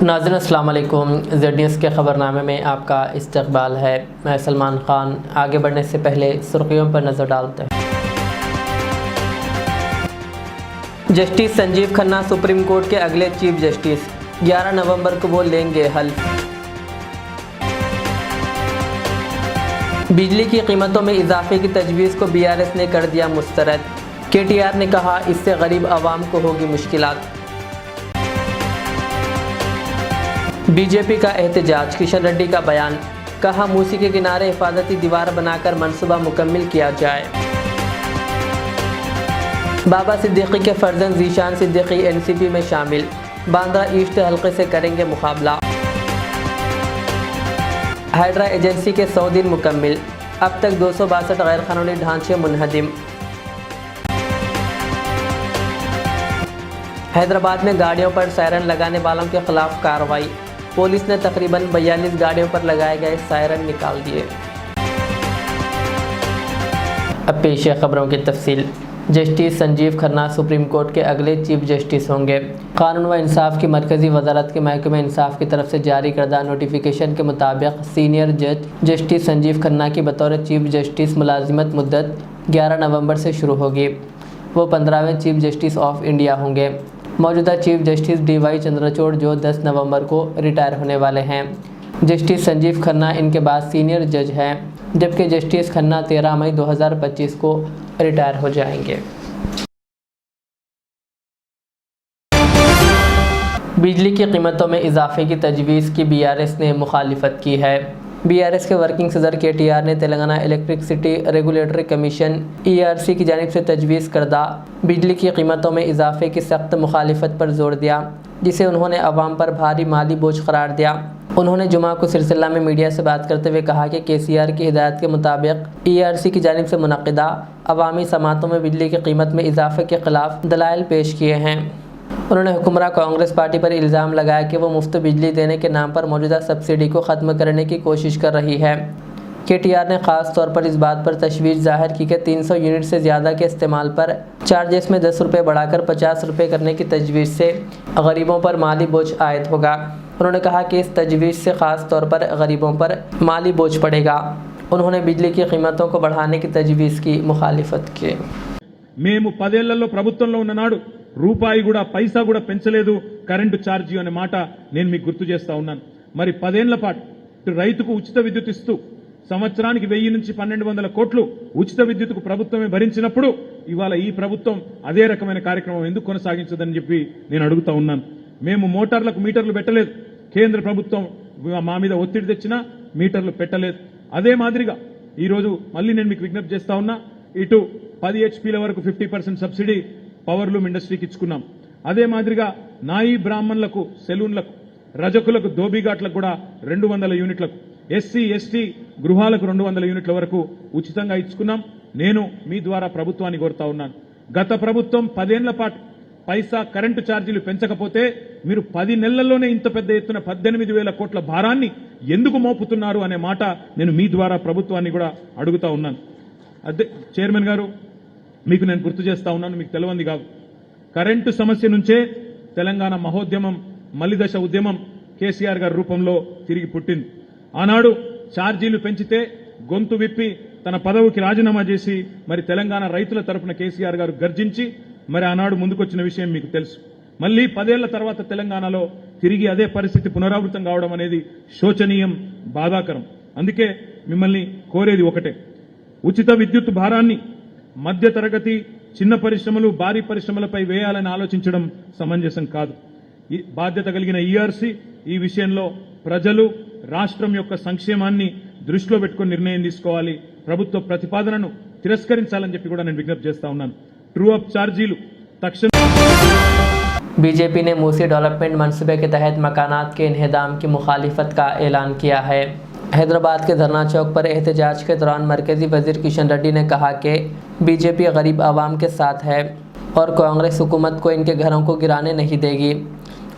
नाज़रीन अस्सलाम वालेकुम। ज़ेड न्यूज़ के ख़बरनामे में आपका इस्तक़बाल है। मैं सलमान ख़ान। आगे बढ़ने से पहले सुर्खियों पर नज़र डालते हैं। Justice Sanjiv Khanna supreme court के अगले चीफ जस्टिस, 11 नवंबर को वो लेंगे हल्फ। बिजली की कीमतों में इजाफे की तजवीज़ को BRS ने कर दिया मुस्तरद। KTR ने कहा इससे गरीब आवाम को होगी मुश्किलात। बीजेपी का एहतजाज, किशन रेड्डी का बयान, कहा मूसी के किनारे हिफाजती दीवार बनाकर मनसूबा मुकम्मिल किया जाए। बाबा सिद्दीकी के फर्जंद ज़ीशान सिद्दीकी NCP में शामिल, बांद्रा ईस्ट हल्के से करेंगे मुकाबला। हाइड्रा एजेंसी के 100 दिन मुकम्मिल, अब तक 262 गैर कानूनी ढांचे मुनहदिम। हैदराबाद में गाड़ियों पर सायरन लगाने वालों के खिलाफ कार्रवाई, पुलिस ने तकरीबन 42 गाड़ियों पर लगाए गए सायरन निकाल दिए। अब पेश है खबरों की तफसील। Justice Sanjiv Khanna supreme court के अगले चीफ जस्टिस होंगे। कानून व इंसाफ की मरकज़ी वजारत के महकमे इंसाफ की तरफ से जारी करदा नोटिफिकेशन के मुताबिक सीनियर जज जस्टिस संजीव खन्ना की बतौर चीफ जस्टिस मुलाजिमत मुद्दत 11 नवंबर से शुरू होगी। वो 15वें चीफ जस्टिस ऑफ इंडिया होंगे। मौजूदा चीफ जस्टिस DY चंद्रचूड़ जो 10 नवंबर को रिटायर होने वाले हैं। जस्टिस संजीव खन्ना इनके बाद सीनियर जज हैं, जबकि जस्टिस खन्ना 13 मई 2025 को रिटायर हो जाएंगे। बिजली की कीमतों में इजाफे की तजवीज़ की BRS ने मुखालिफत की है। BRS के वर्किंग सदर KTR ने Telangana electricity regulatory commission ERC की जानिब से तजवीज़ करदा बिजली की कीमतों में इजाफे की सख्त मुखालिफत पर जोर दिया, जिसे उन्होंने अवाम पर भारी माली बोझ करार दिया। उन्होंने जुमा को सिलसिला में मीडिया से बात करते हुए कहा कि KCR की हिदायत के मुताबिक ERC की जानिब से मुनक़िदा अवामी समातों में बिजली की कीमत में इजाफे के ख़िलाफ़ दलाइल पेश किए हैं। उन्होंने हुक्मरान कांग्रेस पार्टी पर इल्ज़ाम लगाया कि वो मुफ्त बिजली देने के नाम पर मौजूदा सब्सिडी को ख़त्म करने की कोशिश कर रही है। KTR ने ख़ास तौर पर इस बात पर तशवीश ज़ाहिर की कि 300 यूनिट से ज़्यादा के इस्तेमाल पर चार्जेस में 10 रुपये बढ़ाकर 50 रुपये करने की तजवीज़ से गरीबों पर माली बोझ आयद होगा। उन्होंने कहा कि इस तजवीज़ से ख़ास तौर पर गरीबों पर माली बोझ पड़ेगा। उन्होंने बिजली की कीमतों को बढ़ाने की तजवीज़ की मुखालिफत की। మేము 10 ఏళ్లలో ప్రభుత్వంలో ఉన్న నాడు రూపాయి కూడా పైసా కూడా పెంచలేదు కరెంటు ఛార్జీ అనే మాట నేను మీకు గుర్తు చేస్తా ఉన్నాను. మరి 10 ఏళ్ల పాటు రైతుకు ఉచిత విద్యుత్ ఇస్తూ సంవత్సరానికి 1000 నుంచి 1200 కోట్లు ఉచిత విద్యుత్కు ప్రభుత్వమే భరించినప్పుడు ఇవాళ ఈ ప్రభుత్వం అదే రకమైన కార్యక్రమం ఎందుకు కొనసాగించదని చెప్పి నేను అడుగుతా ఉన్నాను. మేము మోటార్లకు మీటర్లు పెట్టలేదు, కేంద్ర ప్రభుత్వం మా మీద ఒత్తిడి తెచ్చినా మీటర్లు పెట్టలేదు. అదే మాదిరిగా ఈ రోజు మళ్ళీ నేను మీకు విజ్ఞప్తి చేస్తా ఉన్నా, ఇటు 10 HPల వరకు 50% సబ్సిడీ పవర్ లూమ్ ఇండస్ట్రీకి ఇచ్చుకున్నాం. అదే మాదిరిగా నాయి బ్రాహ్మణులకు, సెలూన్లకు, రజకులకు, దోబీఘాట్లకు కూడా 200 యూనిట్లకు, SC ST గృహాలకు 200 యూనిట్ల వరకు ఉచితంగా ఇచ్చుకున్నాం. నేను మీ ద్వారా ప్రభుత్వాన్ని కోరుతా ఉన్నాను, గత ప్రభుత్వం 10 ఏళ్ల పాటు పైసా కరెంటు ఛార్జీలు పెంచకపోతే మీరు 10 నెలల్లోనే ఇంత పెద్ద ఎత్తున 18,000 కోట్ల భారాన్ని ఎందుకు మోపుతున్నారు అనే మాట నేను మీ ద్వారా ప్రభుత్వాన్ని కూడా అడుగుతా ఉన్నాను. అదే చైర్మన్ గారు, మీకు నేను గుర్తు చేస్తా ఉన్నాను, మీకు తెలవంది కాదు, కరెంటు సమస్య నుంచే తెలంగాణ మహోద్యమం, మలిదశ ఉద్యమం KCR గారి రూపంలో తిరిగి పుట్టింది. ఆనాడు ఛార్జీలు పెంచితే గొంతు విప్పి తన పదవికి రాజీనామా చేసి మరి తెలంగాణ రైతుల తరపున KCR గారు గర్జించి మరి ఆనాడు ముందుకొచ్చిన విషయం మీకు తెలుసు. మళ్ళీ 10 ఏళ్ల తర్వాత తెలంగాణలో తిరిగి అదే పరిస్థితి పునరావృతం కావడం అనేది శోచనీయం, బాధాకరం. అందుకే మిమ్మల్ని కోరేది ఒకటే, ఉచిత విద్యుత్ భారాన్ని మధ్య తరగతి, చిన్న పరిశ్రమలు, భారీ పరిశ్రమలపై వేయాలని ఆలోచించడం సమంజసం కాదు. బాధ్యత కలిగిన ERC ఈ విషయంలో ప్రజలు, రాష్ట్రం యొక్క సంక్షేమాన్ని దృష్టిలో పెట్టుకుని నిర్ణయం తీసుకోవాలి. ప్రభుత్వ ప్రతిపాదనను తిరస్కరించాలని చెప్పి కూడా నేను విజ్ఞప్తి చేస్తా ఉన్నాను. ట్రూ అప్ ఛార్జీలు తక్షణ BJP ने मूसी डेवलपमेंट मनसूबे के तहत मकानात के इन्हेदाम की मुखालिफत का ऐलान किया है। हैदराबाद के धरना चौक पर एहतजाज के दौरान मरकज़ी वज़ीर किशन रेड्डी ने कहा कि BJP गरीब आवाम के साथ है और कांग्रेस हुकूमत को इनके घरों को गिराने नहीं देगी।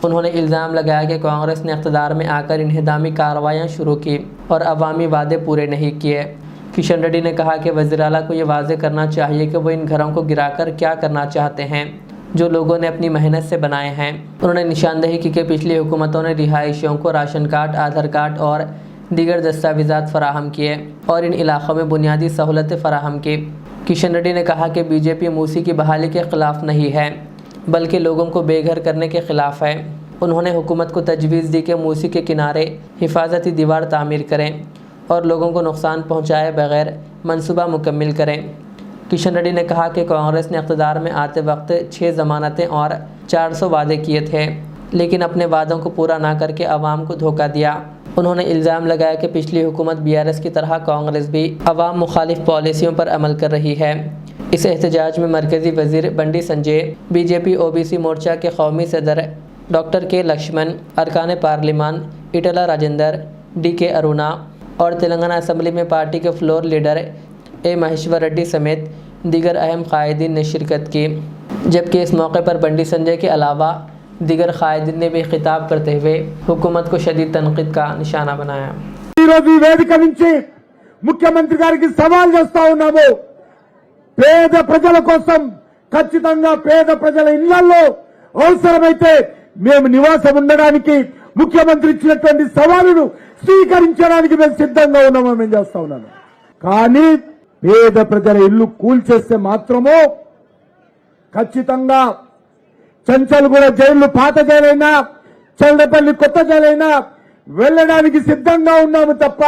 उन्होंने इल्ज़ाम लगाया कि कांग्रेस ने इक़्तिदार में आकर इन्हेदामी कार्रवाइयाँ शुरू की और अवामी वादे पूरे नहीं किए। किशन रेड्डी ने कहा कि वज़ीर आला को ये वाज़ेह करना चाहिए कि वो इन घरों को गिराकर क्या करना चाहते हैं। जो लोगों ने अपनी मेहनत से बनाए हैं। उन्होंने निशानदेही की कि पिछली हुकूमतों ने रिहायशियों को राशन कार्ड, आधार कार्ड और दीगर दस्तावेज़ात फराहम किए और इन इलाक़ों में बुनियादी सहूलतें फराहम की। किशन रेड्डी ने कहा कि बीजेपी मूसी की बहाली के ख़िलाफ़ नहीं है बल्कि लोगों को बेघर करने के ख़िलाफ़ है। उन्होंने हुकूमत को तजवीज़ दी कि मूसी के किनारे हिफाजती दीवार तामीर करें और लोगों को नुकसान पहुँचाए बगैर मनसूबा मुकम्मिल करें। किशन रेड्डी ने कहा कि कांग्रेस ने इक़्तिदार में आते वक्त 6 ज़मानतें और 400 वादे किए थे, लेकिन अपने वादों को पूरा ना करके अवाम को धोखा दिया। उन्होंने इल्ज़ाम लगाया कि पिछली हुकूमत BRS की तरह कांग्रेस भी अवाम मुखालिफ पॉलिसियों पर अमल कर रही है। इस एहतजाज में मरकज़ी वज़ीर बंडी संजय, BJP OBC मोर्चा के कौमी सदर डॉक्टर के लक्ष्मण, अरकान पार्लिमान इटला राजेंद्र, DK अरुणा और तेलंगाना असम्बली में पार्टी के floor leader A Maheshwar Reddy समेत दीगर अहम कायदीन ने शिरकत की। जबकि इस मौके पर बंडी संजय के अलावा दीगर कायदीन ने भी खिताब करते हुए हुकूमत को शदीद तनकीद का निशाना बनाया। వేదిక నుంచి ముఖ్యమంత్రి గారికి సవాల్ చేస్తా ఉన్నాము, పేద ప్రజల కోసం ఖచ్చితంగా పేద ప్రజల ఇళ్లలో అవసరమైతే మేము నివాసం ఉండడానికి ముఖ్యమంత్రి ఇచ్చినటువంటి సవాలును స్వీకరించడానికి మేము సిద్ధంగా ఉన్నామని మేము చేస్తా ఉన్నాను. కానీ పేద ప్రజల ఇల్లు కూల్చేస్తే మాత్రము ఖచ్చితంగా చంచల్గూడ జైలు, పాత జైలైనా చల్లపల్లి కొత్త జైలైనా వెళ్ళడానికి సిద్ధంగా ఉన్నాము తప్ప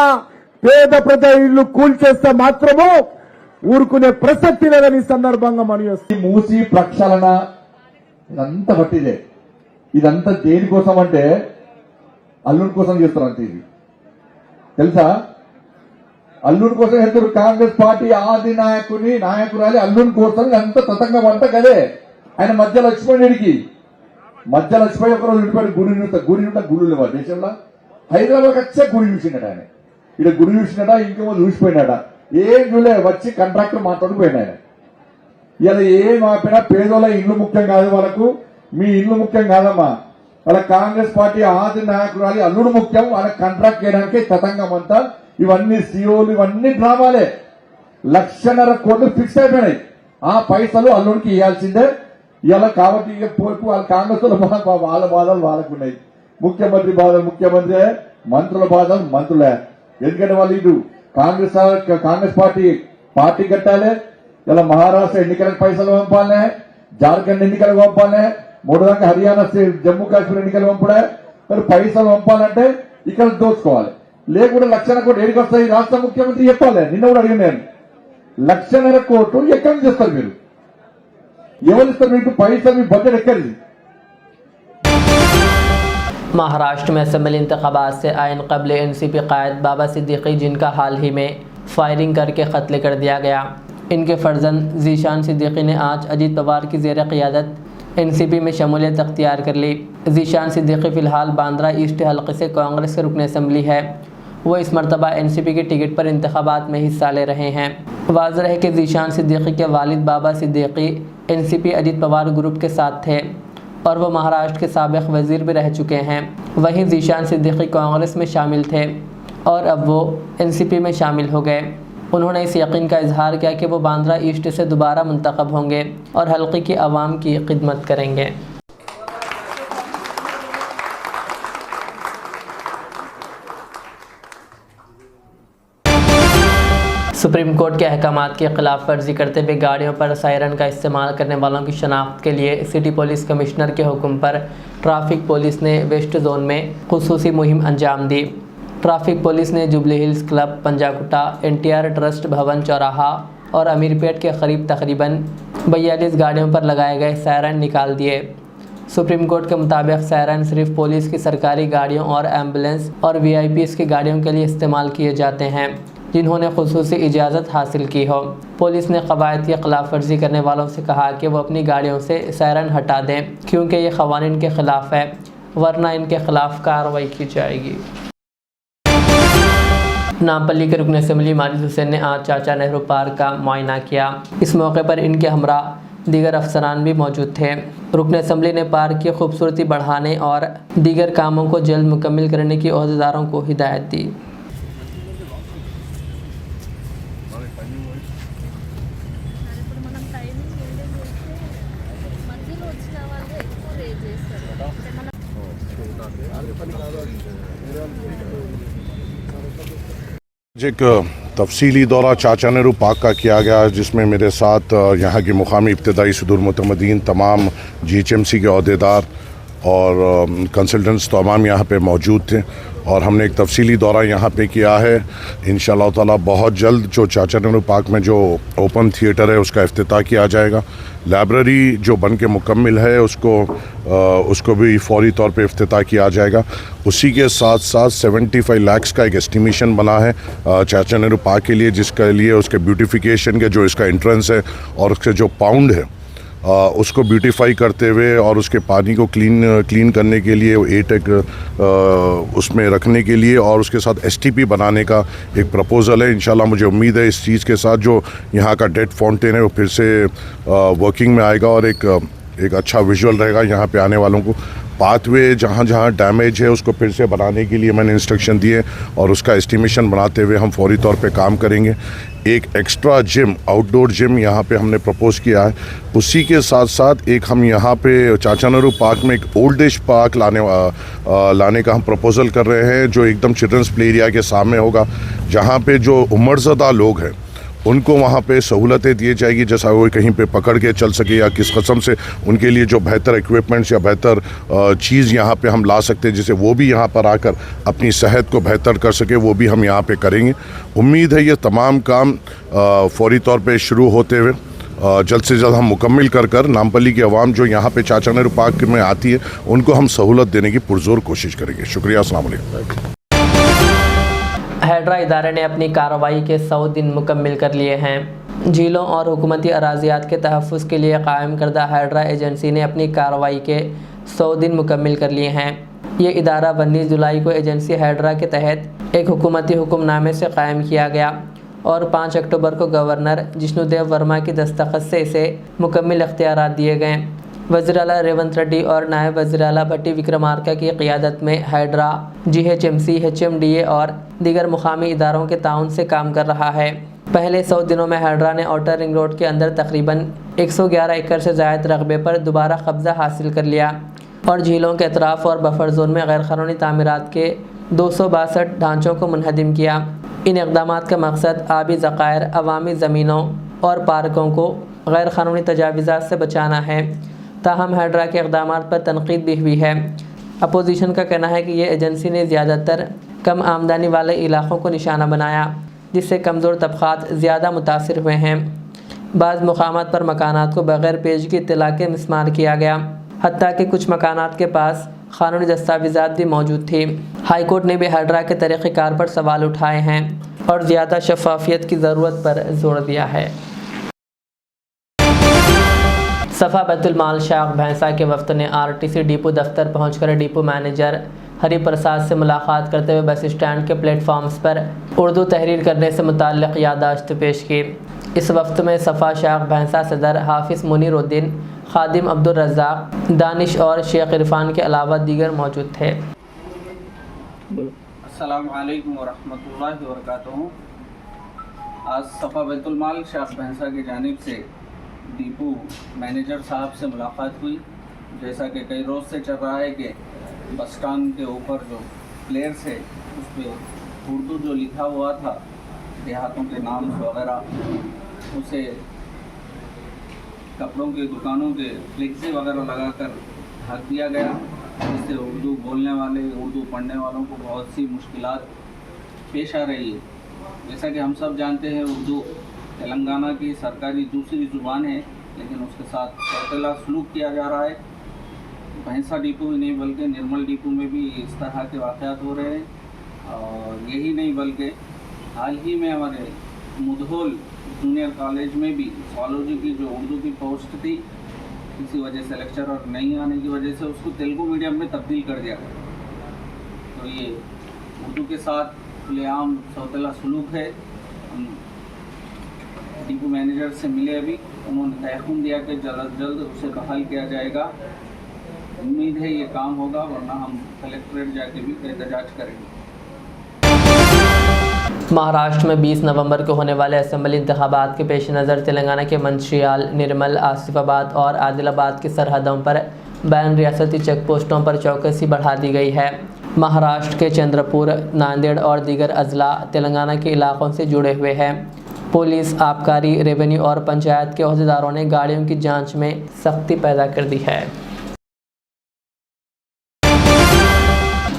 పేద ప్రజల ఇల్లు కూల్చేస్తే మాత్రము ఊరుకునే ప్రసక్తి లేదని సందర్భంగా మనం చేస్తాం. మూసి ప్రక్షాళన ఇదంతా బట్టిదే. ఇదంతా దేనికోసం అంటే అల్లుడి కోసం చేస్తారంటే ఇది తెలుసా? అల్లుడి కోసం వెళ్తారు. కాంగ్రెస్ పార్టీ ఆది నాయకురాలి అల్లుడి కోసం అంత తతంగం అంతా కదే. ఆయన మధ్యలో వచ్చిపోయినడికి మధ్యలో వచ్చిపోయి ఒకరోజు విడిపోయి గుడి గుళ్ళు లేవా దేశంలో? హైదరాబాద్ వచ్చే గుడి చూసినట ఆయన. ఇక్కడ గుడి చూసినట, ఇంకేమో చూసిపోయినట. ఏం చూలే, వచ్చి కాంట్రాక్టర్ మాట్లాడిపోయిన ఆయన. ఇలా ఏం ఆపినా పేదోళ్ళ ఇల్లు ముఖ్యం కాదు వాళ్ళకు, మీ ఇల్లు ముఖ్యం కాదమ్మా. వాళ్ళ కాంగ్రెస్ పార్టీ ఆది నాయకురాలి అల్లుడు ముఖ్యం. వాళ్ళ కాంట్రాక్ట్ చేయడానికి తతంగం అంతా ఇవన్నీ సీఓలు ఇవన్నీ డ్రామాలే. 1,50,000 కోట్లు ఫిక్స్ అయిపోయినాయి. ఆ పైసలు అల్లుడికి ఇవ్వాల్సిందే. ఇలా కాబట్టి ఇక పోపు వాళ్ళ కాంగ్రెస్ వాళ్ళ బాధలు వాళ్ళకున్నాయి. ముఖ్యమంత్రి బాధలు ముఖ్యమంత్రి, మంత్రుల బాధలు మంత్రులే. ఎందుకంటే వాళ్ళు ఇటు కాంగ్రెస్ పార్టీ కట్టాలి. ఇలా మహారాష్ట్ర ఎన్నికలకు పైసలు పంపాలనే, జార్ఖండ్ ఎన్నికలకు పంపాలనే, 3 దాకా హర్యానా జమ్మూ కాశ్మీర్ ఎన్నికలు పంపడే. మరి పైసలు పంపాలంటే ఇక్కడ దోచుకోవాలి. లేకుండా 1,00,000 కోట్లు ఏడికి వస్తాయి? రాష్ట్ర ముఖ్యమంత్రి చెప్పాలి. నిన్న కూడా అడిగిన నేను, 1,00,000 కోట్లు ఎక్కడి నుంచి చేస్తారు మీరు? ఎవరు ఇస్తారు మీకు పైసలు? మీ బడ్జెట్ ఎక్కడిది? महाराष्ट्र में असम्बली इंतखाबात से आइन कबल NCP कायद बाबा सिद्दीकी, जिनका हाल ही में फायरिंग करके कत्ल कर दिया गया, इनके फर्जंद ज़ीशान सिद्दीकी ने आज अजीत पवार की ज़ेर क़ियादत NCP में शमूलियत अख्तियार कर ली। ज़ीशान सिद्दीकी फ़िलहाल बांद्रा ईस्ट हल्के से कांग्रेस के रुकन असम्बली है। वो इस मरतबा NCP के टिकट पर इंतखाबात में हिस्सा ले रहे हैं। वाज़ेह है कि ज़ीशान सिद्दीकी के वालिद बाबा सिद्दीकी NCP अजीत पवार ग्रुप के साथ थे और वो महाराष्ट्र के साबिक़ वज़ीर भी रह चुके हैं। वहीं ज़ीशान सिद्दीकी कांग्रेस में शामिल थे और अब वो NCP में शामिल हो गए। उन्होंने इस यकीन का इजहार किया कि वो बांद्रा ईस्ट से दोबारा मुंतखब होंगे और हल्के की आवाम की खिदमत करेंगे। सुप्रीम कोर्ट के अहकामात की खिलाफ वर्जी करते हुए गाड़ियों पर सायरन का इस्तेमाल करने वालों की शनाख्त के लिए सिटी पुलिस कमिश्नर के हुक्म पर ट्रैफिक पुलिस ने वेस्ट जोन में खुसूसी मुहिम अंजाम दी। ट्रैफिक पुलिस ने Jubilee Hills club, Panjagutta, NTR trust Bhavan चौराहा और अमीरपेट के करीब तकरीबन 42 गाड़ियों पर लगाए गए सायरन निकाल दिए। सुप्रीम कोर्ट के मुताबिक सायरन सिर्फ पुलिस की सरकारी गाड़ियों और एम्बुलेंस और VIPs की गाड़ियों के लिए इस्तेमाल किए जाते हैं जिन्होंने खुसूसी इजाज़त हासिल की हो। पुलिस ने क़वायद की खिलाफ वर्जी करने वालों से कहा कि वो अपनी गाड़ियों से सायरन हटा दें क्योंकि ये क़वानीन के ख़िलाफ़ है, वरना इनके ख़िलाफ़ कार्रवाई की जाएगी। नामपल्ली के रुकन असम्बली माजिद हुसैन ने आज चाचा नेहरू पार्क का मुआयना किया। इस मौके पर इनके हमरा दीगर अफसरान भी मौजूद थे। रुकन असम्बली ने पार्क की खूबसूरती बढ़ाने और दीगर कामों को जल्द मुकम्मल करने की अहदेदारों को हिदायत दी। ఇప్పుడు మనం టైమింగ్ మెయింటైన్ చేస్తే మధ్యలో వచ్చి एक तफसीली दौरा चाचा नेहरू पार्क का किया गया, जिसमें मेरे साथ यहाँ के मुकामी इब्तदाई सदूर मुतमदीन, तमाम GHMC के अहदेदार और कंसल्टेंट्स तमाम यहाँ पे मौजूद थे और हमने एक तफसीली दौरा यहाँ पे किया है। इंशाअल्लाह ताला बहुत जल्द जो चाचा नेहरू पार्क में जो ओपन थिएटर है उसका इफ्तिताह किया जाएगा। लाइब्रेरी जो बन के मुकम्मिल है उसको भी फौरी तौर पे इफ्तिताह किया जाएगा। उसी के साथ साथ 75 लाख का एक एस्टिमेशन बना है चाचा नेहरू पार्क के लिए, जिसके लिए उसके ब्यूटिफिकेशन के जो इसका एंट्रेंस है और उसके जो पाउंड है उसको ब्यूटीफाई करते हुए और उसके पानी को क्लीन करने के लिए एटेक उसमें रखने के लिए और उसके साथ STP बनाने का एक प्रपोज़ल है। इंशाल्लाह मुझे उम्मीद है इस चीज़ के साथ जो यहाँ का डेड फाउंटेन है वो फिर से वर्किंग में आएगा और एक अच्छा विजुअल रहेगा यहाँ पे आने वालों को। पाथवे जहाँ जहाँ डैमेज है उसको फिर से बनाने के लिए मैंने इंस्ट्रक्शन दिए और उसका एस्टिमेशन बनाते हुए हम फौरी तौर पे काम करेंगे। एक एक्स्ट्रा जिम, आउटडोर जिम यहाँ पे हमने प्रपोज़ किया है। उसी के साथ साथ एक हम यहाँ पे चाचा नेहरू पार्क में एक ओल्ड एज पार्क लाने का हम प्रपोज़ल कर रहे हैं, जो एकदम चिल्ड्रंस प्ले एरिया के सामने होगा, जहाँ पे जो उम्रज़दा लोग हैं उनको वहाँ पे सहूलतें दी जाएगी, जैसा वो कहीं पे पकड़ के चल सके या किस किस्म से उनके लिए जो बेहतर इक्विपमेंट्स या बेहतर चीज़ यहाँ पे हम ला सकते हैं, जिससे वो भी यहाँ पर आकर अपनी सेहत को बेहतर कर सके, वो भी हम यहाँ पे करेंगे। उम्मीद है ये तमाम काम फौरी तौर पे शुरू होते हुए जल्द से जल्द हम मुकम्मिल कर नामपल्ली की आवाम जो यहाँ पे चाचा नेहरू पार्क में आती है उनको हम सहूलत देने की पुरजोर कोशिश करेंगे। शुक्रिया, अस्सलाम वालेकुम। हैड्रा इदारे ने अपनी कार्रवाई के 100 दिन मुकम्मिल कर लिए हैं। झीलों और हुकूमती अराजियात के तहफ़्फ़ुज़ के लिए कायम करदा हैड्रा एजेंसी ने अपनी कार्रवाई के 100 दिन मुकम्मिल कर लिए हैं। ये इदारा 19 जुलाई को एजेंसी हैड्रा के तहत एक हुकूमती हुक्मनामे से कायम किया गया और 5 अक्टूबर को गवर्नर जिष्णुदेव वर्मा की दस्तखत से इसे मुकम्मिल इख्तियारात दिए गए। वज़ीर आला रेवंत रेड्डी और नायब वज़ीर आला भट्टी विक्रमार्का की क़ियादत में हैड्रा GHMC, HMDA और दीगर मुकामी इदारों के ताउन से काम कर रहा है। पहले 100 दिनों में हैड्रा ने आउटर रिंग रोड के अंदर तकरीबन 111 एकड़ से ज़ायद रकबे पर दोबारा कब्ज़ा हासिल कर लिया और झीलों के अतराफ़ और बफर जोन में गैर क़ानूनी तामीरात के 262 ढांचों को मुनहदिम किया। इन इक़दामात का मकसद आबी ज़ख़ायर, अवामी ज़मीनों और पार्कों को गैर क़ानूनी तजावीज़ात से बचाना है। ताहम हैड्रा के इक़दामात पर तनक़ीद भी हुई है। अपोजिशन का कहना है कि ये एजेंसी ने ज़्यादातर कम आमदनी वाले इलाक़ों को निशाना बनाया, जिससे कमज़ोर तबक़ात ज़्यादा मुतासिर हुए हैं। बाज़ मकामात पर मकानात को बग़ैर पेशगी इत्तला के मिस्मार किया गया, हत्ता कि कुछ मकानात के पास क़ानूनी दस्तावेज़ात भी मौजूद थी। हाई कोर्ट ने भी हैड्रा के तरीक़ेकार पर सवाल उठाए हैं और ज़्यादा शफ़ाफ़ियत की ज़रूरत पर जोर दिया है। सफ़ा बैतुल माल शाख भैंसा के वफ़द ने RTC डिपो दफ्तर पहुंचकर डिपो मैनेजर हरि प्रसाद से मुलाकात करते हुए बस स्टैंड के प्लेटफॉर्म्स पर उर्दू तहरीर करने से मुताल्लिक़ याददाश्त पेश की। इस वफ़द में सफ़ा शाख भैंसा सदर हाफिज़ मुनीरुद्दीन, खादिम अब्दुल रज़्ज़ाक, दानिश और शेख इरफान के अलावा दीगर मौजूद थे। अस्सलामु अलैकुम वरहमतुल्लाहि वबरकातुहू। आज सफ़ा बैतुल माल शाख भैंसा की जानिब से डिपो मैनेजर साहब से मुलाकात हुई। जैसा कि कई रोज़ से चल रहा है कि बस स्टैंड के ऊपर जो प्लेयर्स है उस पर उर्दू जो लिखा हुआ था देहातों के नाम वगैरह, उसे कपड़ों की दुकानों के फ्लेक्सी वगैरह लगाकर ढक दिया गया, जिससे उर्दू बोलने वाले, उर्दू पढ़ने वालों को बहुत सी मुश्किलात पेश आ रही है। जैसा कि हम सब जानते हैं उर्दू तेलंगाना की सरकारी दूसरी ज़ुबान है, लेकिन उसके साथ सौतेला सलूक किया जा रहा है। भैंसा डिपो ही नहीं बल्कि निर्मल डिपो में भी इस तरह के वाक़यात हो रहे हैं। और यही नहीं बल्कि हाल ही में हमारे मुधोल जूनियर कॉलेज में भी ज़ूलॉजी की जो उर्दू की पोस्ट थी, किसी वजह से लेक्चरर नहीं आने की वजह से उसको तेलुगु मीडियम में तब्दील कर दिया गया। तो ये उर्दू के साथ खुलेआम सौतेला सलूक है। डिपो मैनेजर से मिले, अभी उन्होंने तयक़ुन दिया कि जल्द अज जल्द उसे बहाल किया जाएगा। उम्मीद है ये काम होगा, वरना हम कलेक्ट्रेट जाके भी एहतजाज करेंगे। महाराष्ट्र में 20 नवंबर को होने वाले असेंबली इंतखाबात के पेश नज़र तेलंगाना के मंचिर्याल, निर्मल, आसिफाबाद और आदिलाबाद की सरहदों पर बैन रियासती चेक पोस्टों पर चौकसी बढ़ा दी गई है। महाराष्ट्र के चंद्रपुर, नांदेड़ और दीगर अजला तेलंगाना के इलाकों से जुड़े हुए हैं। पुलिस, आबकारी, रेवेन्यू और पंचायत के अहदेदारों ने गाड़ियों की जांच में सख्ती पैदा कर दी है।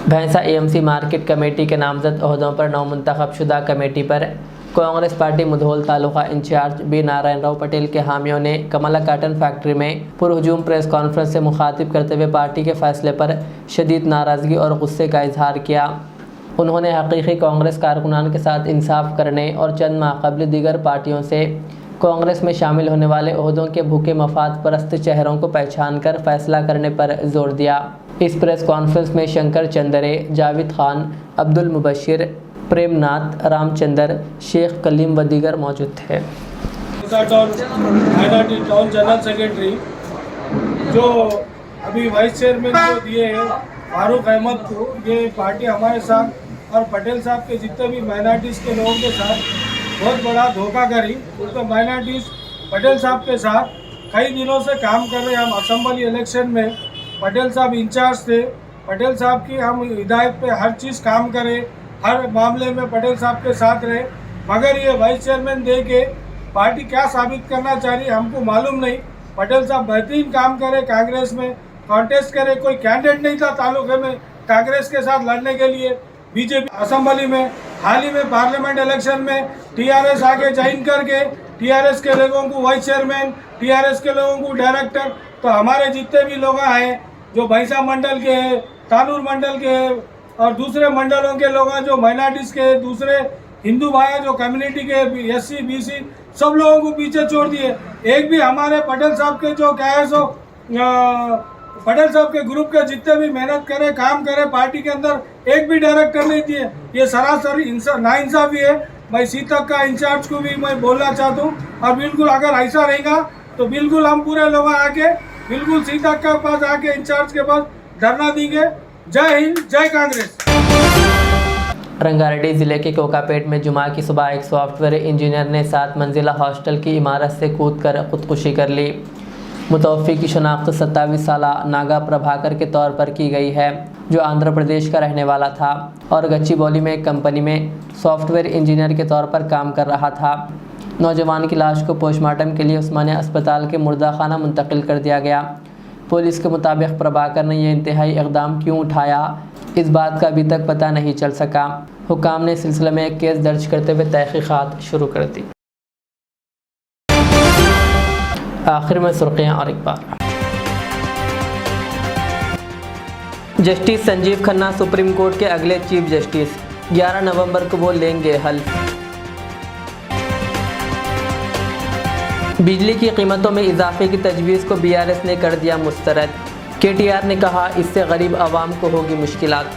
भैंसा एएमसी मार्केट कमेटी के नामजद ओहदों पर नौमुंतखब शुदा कमेटी पर Congress party Mudhol taluka in charge B Narayan Rao Patel के हामियों ने कमला काटन फैक्ट्री में पुरहुजूम प्रेस कॉन्फ्रेंस से मुखातिब करते हुए पार्टी के फैसले पर शदीद नाराज़गी और गुस्से का इजहार किया। उन्होंने हकीकी कांग्रेस कारकुनान के साथ इंसाफ करने और चंद माह कबल दीगर पार्टियों से कांग्रेस में शामिल होने वाले ओहदों के भूखे मफाद परस्त चेहरों को पहचान कर फैसला करने पर जोर दिया। इस प्रेस कॉन्फ्रेंस में शंकर चंदरे, जावेद खान, अब्दुल मुबशिर, प्रेमनाथ, रामचंद्र, शेख कलीम व दीगर मौजूद थे। टाउन जनरल सेक्रेटरी जो अभी वाइस चेयरमैन को दिए हैं फारूक अहमद को, ये पार्टी हमारे साथ और पटेल साहब के जितने भी माइनॉरिटीज़ के लोगों के साथ बहुत बड़ा धोखा करी। उसमें माइनॉरिटीज़ पटेल साहब के साथ कई दिनों से काम कर रहे हैं। हम असेंबली इलेक्शन में पटेल साहब इंचार्ज थे, पटेल साहब की हम हिदायत पे हर चीज़ काम करें, हर मामले में पटेल साहब के साथ रहे। मगर ये वाइस चेयरमैन दे के पार्टी क्या साबित करना चाह रही है हमको मालूम नहीं। पटेल साहब बेहतरीन काम करे, कांग्रेस में कॉन्टेस्ट करे, कोई कैंडिडेट नहीं था तालुके में कांग्रेस के साथ लड़ने के लिए। बीजेपी असेंबली में हाल ही में पार्लियामेंट इलेक्शन में टीआरएस आगे ज्वाइन करके टीआरएस के लोगों को वाइस चेयरमैन, टीआरएस के लोगों को डायरेक्टर, तो हमारे जितने भी लोग हैं जो भैंसा मंडल के हैं, तानूर मंडल के हैं और दूसरे मंडलों के लोग हैं जो माइनॉरिटीज़ के, दूसरे हिंदू भाई जो कम्युनिटी के एससी बीसी सब लोगों को पीछे छोड़ दिए। एक भी हमारे पटेल साहब के जो क्या है सो पटेल साहब के ग्रुप के जितने भी मेहनत करे, काम करे पार्टी के अंदर, एक भी डायरेक्टर नहीं दिए। ये सरासर नाइंसाफी है। मैं सीतक का इंचार्ज को भी मैं बोलना चाहता हूँ और बिल्कुल अगर ऐसा रहेगा तो बिल्कुल हम पूरे लोग आके बिल्कुल सीतक के पास आके इंचार्ज के पास धरना देंगे। जय हिंद, जय कांग्रेस। रंगारेड्डी ज़िले के कोकापेट में जुमा की सुबह एक सॉफ्टवेयर इंजीनियर ने 7 मंजिला हॉस्टल की इमारत से कूदकर खुदकुशी कर ली। मुतवफ़्फ़ी की शनाख्त 27 साला नागा प्रभाकर के तौर पर की गई है, जो आंध्र प्रदेश का रहने वाला था और गच्चीबौली में एक कंपनी में सॉफ्टवेयर इंजीनियर के तौर पर काम कर रहा था। नौजवान की लाश को पोस्टमार्टम के लिए उस्मानिया अस्पताल के मुर्दा खाना मुंतकिल कर दिया गया। पुलिस के मुताबिक प्रभाकर ने यह इंतहाई इक़दाम क्यों उठाया, इस बात का अभी तक पता नहीं चल सका। हुकाम ने इस सिलसिले में एक केस दर्ज करते हुए तहक़ीक़ात शुरू कर दी। आखिर में सुर्खियाँ और एक बार। Justice Sanjiv Khanna supreme court के अगले चीफ जस्टिस, 11 नवंबर को वो लेंगे हल्फ। बिजली की कीमतों में इजाफे की तजवीज़ को बीआरएस ने कर दिया मुस्तरद। केटीआर ने कहा इससे गरीब आवाम को होगी मुश्किलात।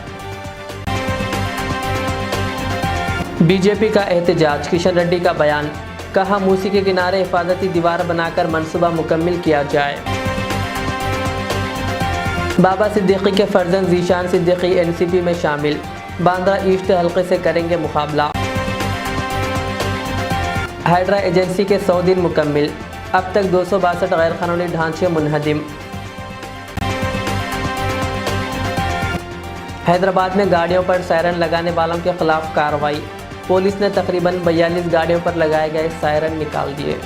बीजेपी का एहतजाज, किशन रेड्डी का बयान, कहा मूसी के किनारे हिफाजती दीवार बनाकर मंसूबा मुकम्मिल किया जाए। बाबा सिद्दीकी के फर्जंद ज़ीशान सिद्दीकी एनसीपी में शामिल, बांद्रा ईस्ट हल्के से करेंगे मुकाबला। हाइड्रा एजेंसी के 100 दिन मुकम्मिल, अब तक 262 गैर कानूनी ढांचे मुनहदिम। हैदराबाद में गाड़ियों पर सायरन लगाने वालों के खिलाफ कार्रवाई, पुलिस ने तकरीबन 42 गाड़ियों पर लगाए गए सायरन निकाल दिए।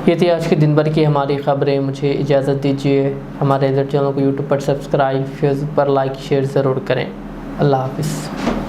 ये थी आज के दिन भर की हमारी खबरें। मुझे इजाज़त दीजिए। हमारे इधर चैनल को यूट्यूब पर सब्सक्राइब, फेसबुक पर लाइक शेयर ज़रूर करें। अल्लाह हाफिज़।